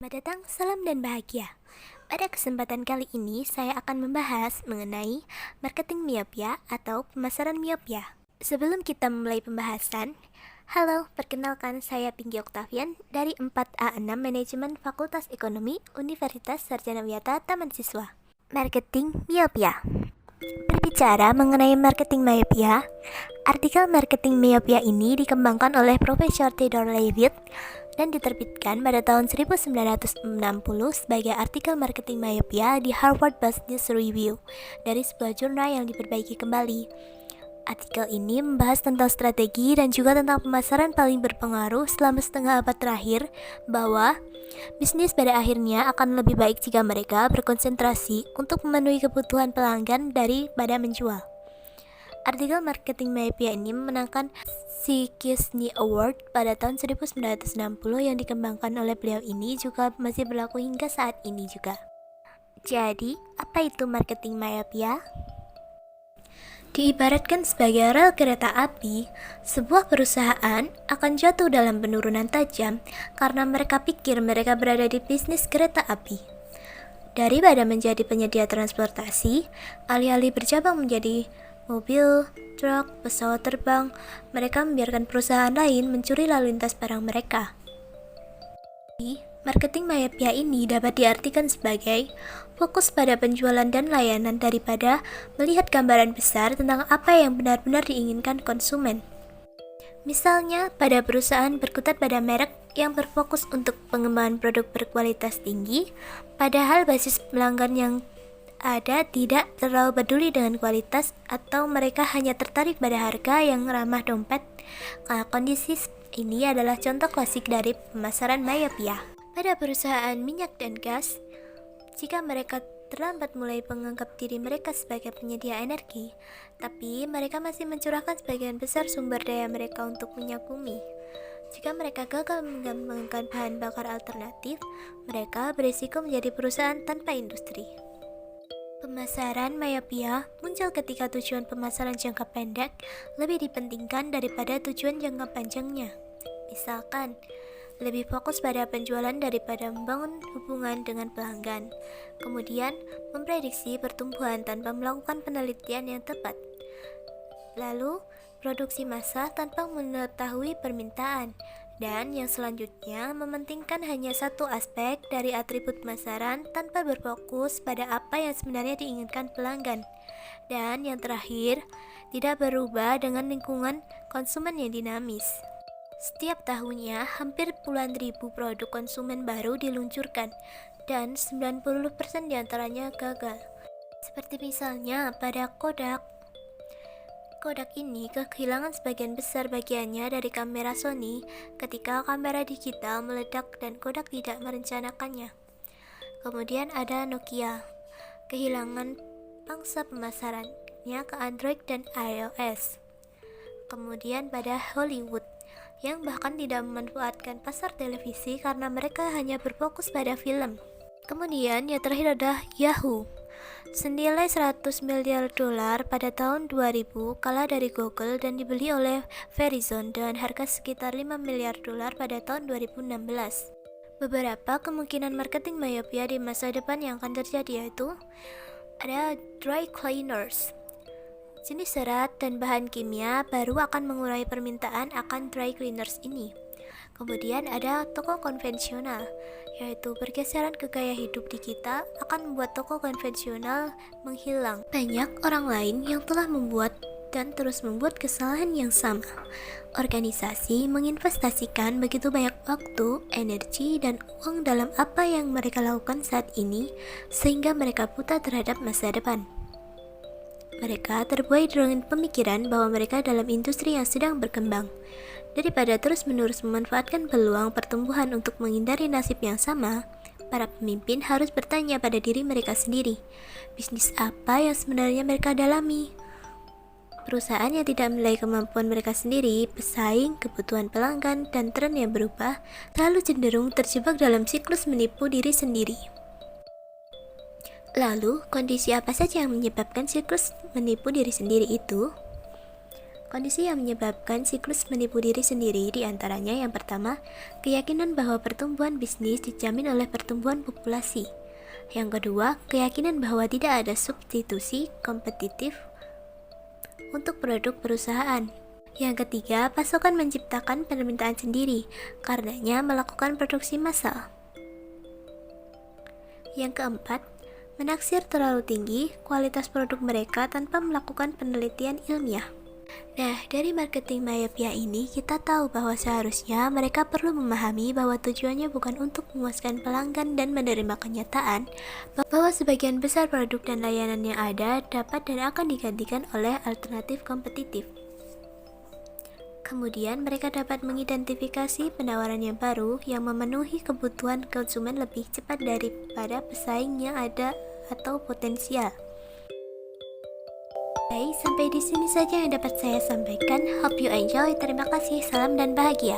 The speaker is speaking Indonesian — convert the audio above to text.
Selamat datang, salam dan bahagia. Pada kesempatan kali ini, saya akan membahas mengenai marketing miopia atau pemasaran miopia. Sebelum kita memulai pembahasan, halo, perkenalkan saya Pinky Oktavian dari 4A6 Manajemen Fakultas Ekonomi Universitas Sarjana Wiyata Taman Siswa. Marketing miopia. Berbicara mengenai marketing miopia, artikel marketing miopia ini dikembangkan oleh Profesor Theodore Levitt dan diterbitkan pada tahun 1960 sebagai artikel marketing miopia di Harvard Business Review dari sebuah jurnal yang diperbaiki kembali. Artikel ini membahas tentang strategi dan juga tentang pemasaran paling berpengaruh selama setengah abad terakhir, bahwa bisnis pada akhirnya akan lebih baik jika mereka berkonsentrasi untuk memenuhi kebutuhan pelanggan daripada menjual. Artikel marketing miopia ini memenangkan Kiyosaki Award pada tahun 1960 yang dikembangkan oleh beliau ini juga masih berlaku hingga saat ini juga. Jadi, apa itu marketing miopia? Diibaratkan sebagai rel kereta api, sebuah perusahaan akan jatuh dalam penurunan tajam karena mereka pikir mereka berada di bisnis kereta api. Daripada menjadi penyedia transportasi, alih-alih bercabang menjadi mobil, truk, pesawat terbang, mereka membiarkan perusahaan lain mencuri lalu lintas barang mereka. Marketing miopia ini dapat diartikan sebagai fokus pada penjualan dan layanan daripada melihat gambaran besar tentang apa yang benar-benar diinginkan konsumen. Misalnya, pada perusahaan berkutat pada merek yang berfokus untuk pengembangan produk berkualitas tinggi, padahal basis pelanggan yang ada tidak terlalu peduli dengan kualitas atau mereka hanya tertarik pada harga yang ramah dompet. Kondisi ini adalah contoh klasik dari pemasaran miopia. Pada perusahaan minyak dan gas, jika mereka terlambat mulai menganggap diri mereka sebagai penyedia energi, tapi mereka masih mencurahkan sebagian besar sumber daya mereka untuk minyak bumi. Jika mereka gagal mengembangkan bahan bakar alternatif, mereka berisiko menjadi perusahaan tanpa industri. Pemasaran miopia muncul ketika tujuan pemasaran jangka pendek lebih dipentingkan daripada tujuan jangka panjangnya. Misalkan, lebih fokus pada penjualan daripada membangun hubungan dengan pelanggan. Kemudian, memprediksi pertumbuhan tanpa melakukan penelitian yang tepat. Lalu, produksi massal tanpa mengetahui permintaan. Dan yang selanjutnya, mementingkan hanya satu aspek dari atribut pemasaran tanpa berfokus pada apa yang sebenarnya diinginkan pelanggan. Dan yang terakhir, tidak berubah dengan lingkungan konsumen yang dinamis. Setiap tahunnya, hampir puluhan ribu produk konsumen baru diluncurkan, dan 90% diantaranya gagal. Seperti misalnya pada Kodak. Kodak ini kehilangan sebagian besar bagiannya dari kamera Sony ketika kamera digital meledak dan Kodak tidak merencanakannya. Kemudian ada Nokia, kehilangan pangsa pemasarannya ke Android dan iOS. Kemudian pada Hollywood, yang bahkan tidak memanfaatkan pasar televisi karena mereka hanya berfokus pada film. Kemudian yang terakhir adalah Yahoo, senilai 100 miliar dolar pada tahun 2000 kalah dari Google dan dibeli oleh Verizon dengan harga sekitar 5 miliar dolar pada tahun 2016. Beberapa kemungkinan marketing miopia di masa depan yang akan terjadi yaitu ada dry cleaners. Jenis serat dan bahan kimia baru akan mengurangi permintaan akan dry cleaners ini. Kemudian ada toko konvensional, yaitu pergeseran ke gaya hidup digital akan membuat toko konvensional menghilang. Banyak orang lain yang telah membuat dan terus membuat kesalahan yang sama. Organisasi menginvestasikan begitu banyak waktu, energi, dan uang dalam apa yang mereka lakukan saat ini, sehingga mereka buta terhadap masa depan. Mereka terbuai dengan pemikiran bahwa mereka dalam industri yang sedang berkembang. Daripada terus-menerus memanfaatkan peluang pertumbuhan untuk menghindari nasib yang sama, para pemimpin harus bertanya pada diri mereka sendiri, bisnis apa yang sebenarnya mereka dalami? Perusahaan yang tidak menilai kemampuan mereka sendiri, pesaing, kebutuhan pelanggan, dan tren yang berubah, selalu cenderung terjebak dalam siklus menipu diri sendiri. Lalu, kondisi apa saja yang menyebabkan siklus menipu diri sendiri itu? Kondisi yang menyebabkan siklus menipu diri sendiri diantaranya yang pertama, keyakinan bahwa pertumbuhan bisnis dijamin oleh pertumbuhan populasi. Yang kedua, keyakinan bahwa tidak ada substitusi kompetitif untuk produk perusahaan. Yang ketiga, pasokan menciptakan permintaan sendiri, karenanya melakukan produksi massal. Yang keempat, menaksir terlalu tinggi kualitas produk mereka tanpa melakukan penelitian ilmiah. Nah, dari marketing myopia ini kita tahu bahwa seharusnya mereka perlu memahami bahwa tujuannya bukan untuk memuaskan pelanggan dan menerima kenyataan bahwa sebagian besar produk dan layanan yang ada dapat dan akan digantikan oleh alternatif kompetitif. Kemudian mereka dapat mengidentifikasi penawaran yang baru yang memenuhi kebutuhan konsumen lebih cepat daripada pesaing yang ada atau potensial. Baik, sampai di sini saja yang dapat saya sampaikan. Hope you enjoy. Terima kasih. Salam dan bahagia.